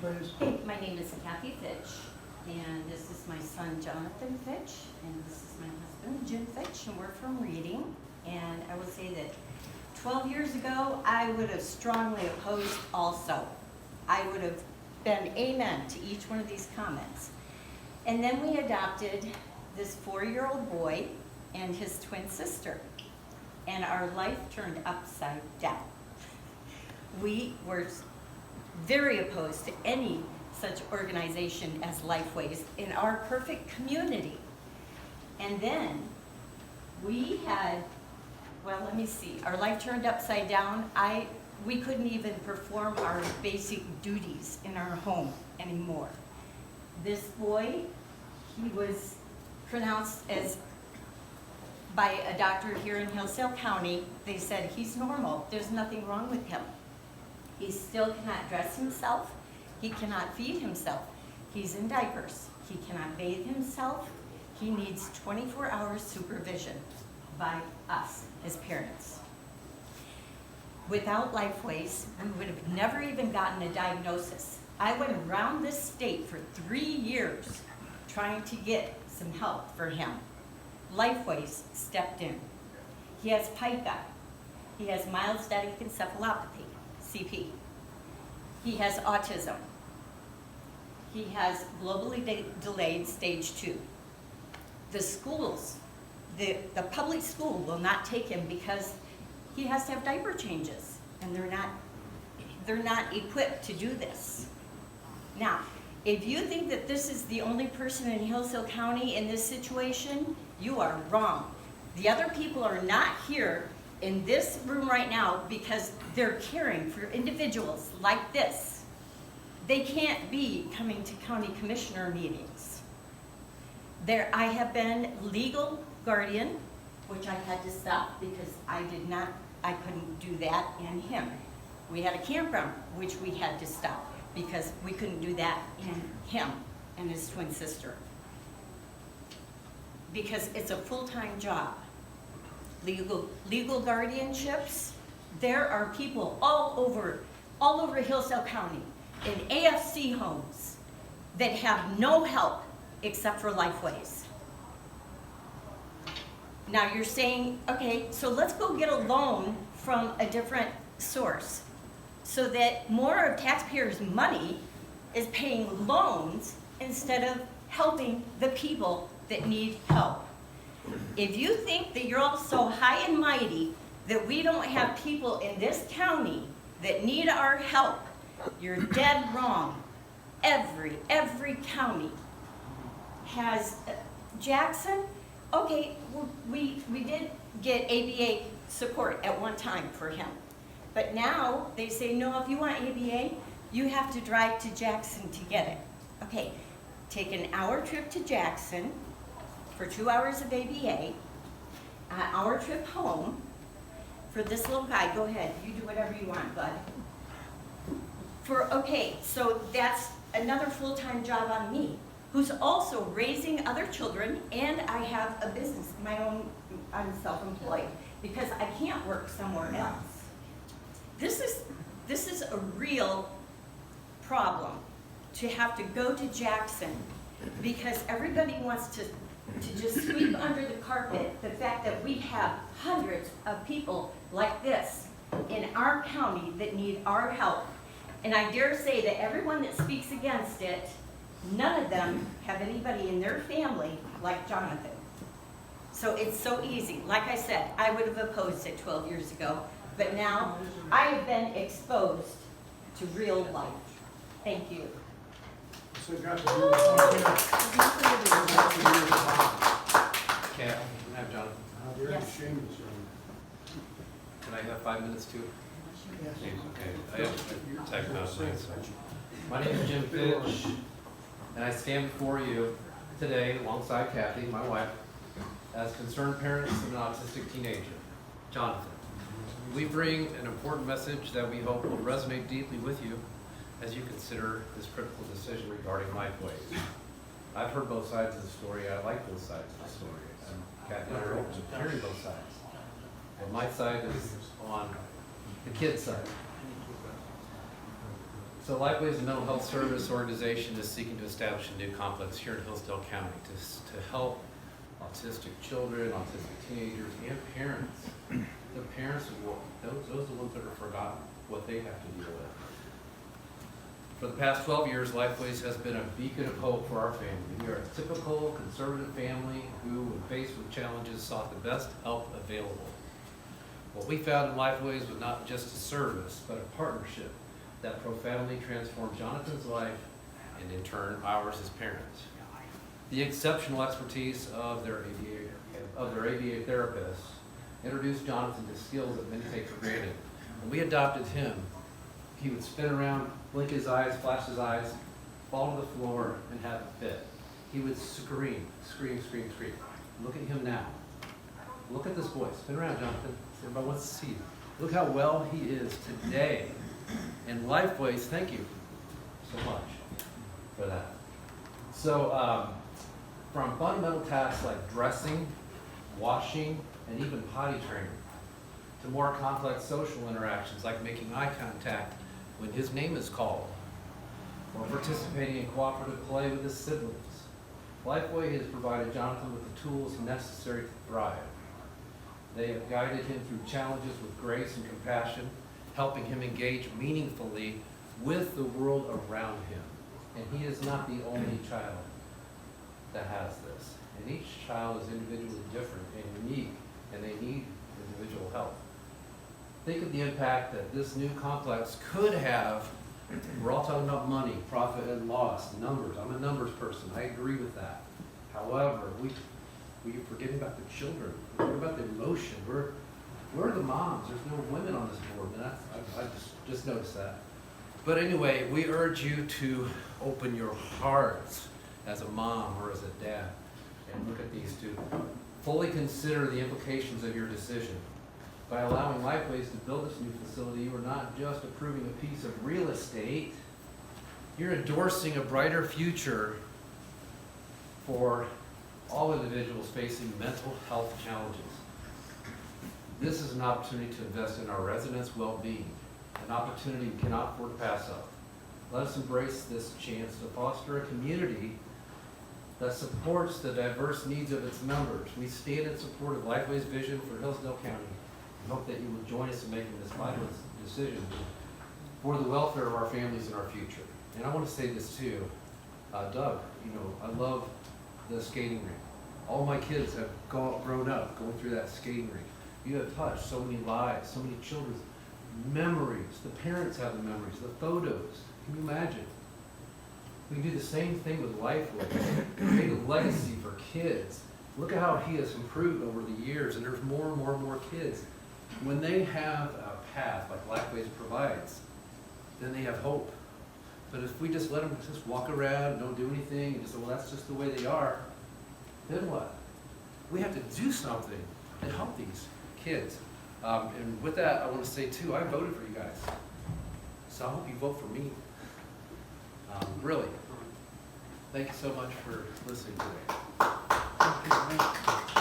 please? Hey, my name is Kathy Fitch, and this is my son Jonathan Fitch, and this is my husband Jim Fitch, and we're from Reading. And I will say that 12 years ago, I would have strongly opposed also. I would have been amen to each one of these comments. And then we adopted this 4-year-old boy and his twin sister, and our life turned upside down. We were very opposed to any such organization as Lifeways in our perfect community. And then we had, well, let me see, our life turned upside down. We couldn't even perform our basic duties in our home anymore. This boy, he was pronounced as, by a doctor here in Hillsdale County, they said he's normal, there's nothing wrong with him. He still cannot dress himself. He cannot feed himself. He's in diapers. He cannot bathe himself. He needs 24-hour supervision by us, his parents. Without Lifeways, we would have never even gotten a diagnosis. I went around this state for 3 years trying to get some help for him. Lifeways stepped in. He has pica. He has mild static encephalopathy. CP. He has autism. He has globally delayed stage 2. The schools, the public school will not take him because he has to have diaper changes, and they're not equipped to do this. Now, if you think that this is the only person in Hillsdale County in this situation, you are wrong. The other people are not here in this room right now because they're caring for individuals like this. They can't be coming to county commissioner meetings. I have been legal guardian, which I had to stop because I couldn't do that in him. We had a campground, which we had to stop because we couldn't do that in him and his twin sister. Because it's a full-time job. Legal guardianships, there are people all over Hillsdale County in AFC homes that have no help except for Lifeways. Now you're saying, okay, so let's go get a loan from a different source so that more of taxpayers' money is paying loans instead of helping the people that need help. If you think that you're all so high and mighty that we don't have people in this county that need our help, you're dead wrong. Every county has, Jackson, okay, we did get ABA support at one time for him. But now they say, no, if you want ABA, you have to drive to Jackson to get it. Okay, take an hour trip to Jackson for 2 hours of ABA, an hour trip home for this little guy. Go ahead, you do whatever you want, bud. Okay, so that's another full-time job on me, who's also raising other children, and I have a business, my own. I'm self-employed because I can't work somewhere else. This is a real problem to have to go to Jackson because everybody wants to just sweep under the carpet the fact that we have hundreds of people like this in our county that need our help. And I dare say that everyone that speaks against it, none of them have anybody in their family like Jonathan. So it's so easy. Like I said, I would have opposed it 12 years ago, but now I have been exposed to real life. Thank you. So you got to do this. Can I have Jonathan? You're Yes. ashamed, sir. Can I have 5 minutes too? Yes. Okay, I have tech conference. My name is Jim Fitch, and I stand before you today alongside Kathy, my wife, as concerned parents of an autistic teenager, Jonathan. We bring an important message that we hope will resonate deeply with you as you consider this critical decision regarding Lifeways. I've heard both sides of the story. I like both sides of the story. And Kathy and I are open to hearing both sides. And my side is on the kid's side. So Lifeways, a mental health service organization, is seeking to establish a new complex here in Hillsdale County to help autistic children, autistic teenagers, and parents. The parents, those are the ones that are forgotten, what they have to deal with. For the past 12 years, Lifeways has been a beacon of hope for our family. We are a typical conservative family who, when faced with challenges, sought the best help available. What we found in Lifeways was not just a service, but a partnership that profoundly transformed Jonathan's life and, in turn, ours as parents. The exceptional expertise of their ABA therapists introduced Jonathan to skills that many take for granted. When we adopted him, he would spin around, blink his eyes, flash his eyes, fall to the floor, and have a fit. He would scream, scream, scream, scream. Look at him now. Look at this boy. Spin around, Jonathan. Everybody wants to see you. Look how well he is today. And Lifeways, thank you so much for that. So, from fundamental tasks like dressing, washing, and even potty training, to more complex social interactions like making eye contact when his name is called, or participating in cooperative play with his siblings. Lifeway has provided Jonathan with the tools necessary to thrive. They have guided him through challenges with grace and compassion, helping him engage meaningfully with the world around him. And he is not the only child that has this. And each child is individually different and unique, and they need individual help. Think of the impact that this new complex could have. We're all talking about money, profit and loss, numbers. I'm a numbers person. I agree with that. However, we forget about the children. We forget about the emotion. We're the moms. There's no women on this board. And I just noticed that. But anyway, we urge you to open your hearts as a mom or as a dad and look at these two. Fully consider the implications of your decision. By allowing Lifeways to build this new facility, you are not just approving a piece of real estate, you're endorsing a brighter future for all individuals facing mental health challenges. This is an opportunity to invest in our residents' well-being, an opportunity we cannot afford to pass up. Let us embrace this chance to foster a community that supports the diverse needs of its members. We stand in support of Lifeways' vision for Hillsdale County. We hope that you will join us in making this vital decision for the welfare of our families and our future. And I want to say this too, Doug, I love the skating rink. All my kids have grown up going through that skating rink. You have touched so many lives, so many children's memories. The parents have the memories, the photos. Can you imagine? We can do the same thing with Lifeways. Create a legacy for kids. Look at how he has improved over the years, and there's more and more and more kids. When they have a path like Lifeways provides, then they have hope. But if we just let them just walk around and don't do anything, and just say, well, that's just the way they are, then what? We have to do something to help these kids. And with that, I want to say too, I voted for you guys. So I hope you vote for me. Really. Thank you so much for listening today. Thank you.